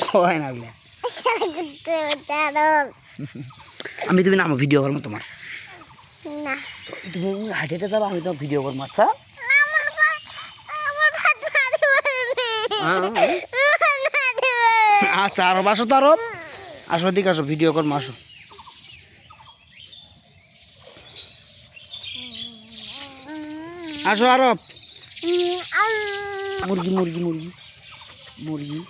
হয় না বলে আমি তুমি নামো ভিডিও করবো তোমার না তুমি হাঁটে হেঁটে যাবো আমি তোমার ভিডিও করবো আচ্ছা আচ্ছা আরব আসো তো আরব আসো দিকে আসো ভিডিও করবো আসো আসো আরব মুরগি মুরগি মুরগি মুরগি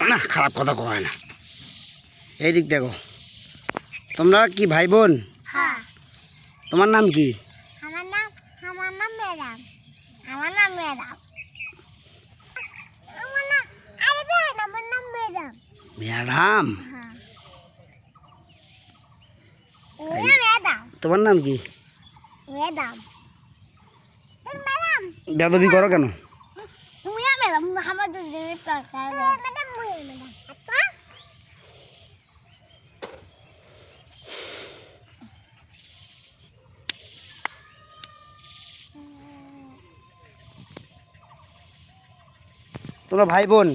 না খারাপ কথা কয় না এই দিক দেখো তোমরা কি ভাই বোন তোমার নাম কি আমার নাম ম্যাডাম আমার নাম ম্যাডাম আমার নাম ম্যাডাম ম্যাডাম ম্যাডাম তোমার নাম কি ম্যাডাম বেদবি করো কেন ম্যাডাম আমার দুজনের দরকার ম্যাডাম ম্যাডাম তোমরা ভাই বোন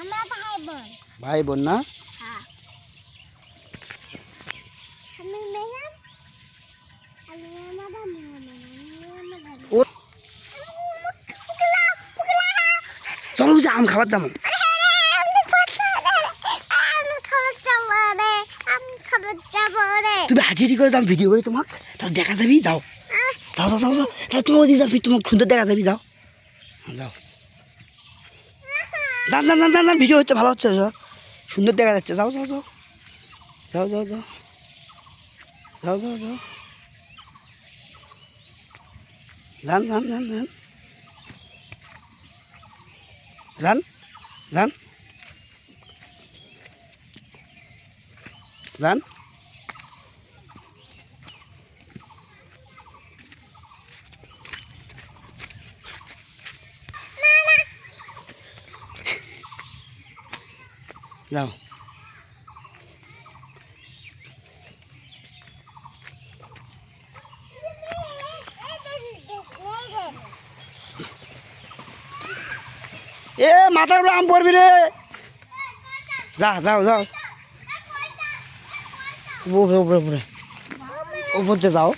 আমরা ভাই বোন ভাই বোন না হ্যাঁ আমি ম্যাডাম আমি ম্যাডাম ও চলো যে আম খাবার যাবো তুমি হাঁটি হাঁটি করে যাও ভিডিও করে তোমাকে তাহলে দেখা যাবি যাও যাও যাও যাও যাও তাহলে তুমি ওদিকে যাবি তোমাকে সুন্দর দেখা যাবি যাও যাও যান যান যান যান যান ভিডিও হচ্ছে ভালো হচ্ছে যাও সুন্দর দেখা যাচ্ছে যাও যাও যাও যাও যাও যাও যাও যাও যাও যান যান যান যান যান যান যান যাও এ মাথার উপরে আম পড়বি রে যা যাও যাও উপরে উপরে উপরে উপরতে যাও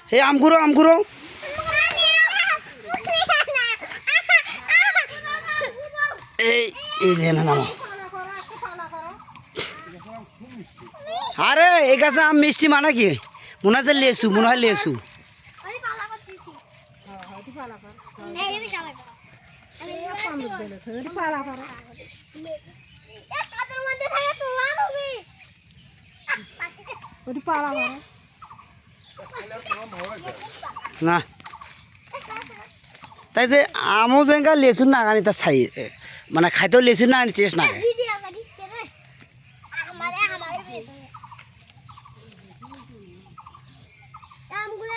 হে আম ঘুরো আম ঘুরো এই এই যে না নামো আরে এই গাছে আম মিষ্টি মানে কি মনে হয় লেসু মনে হয় লেসু না তাই যে আমও যেঙ্গা লেসু না আনি তা ছাই মানে খাইতেও লেসু না আনি টেস্ট না আমগুলো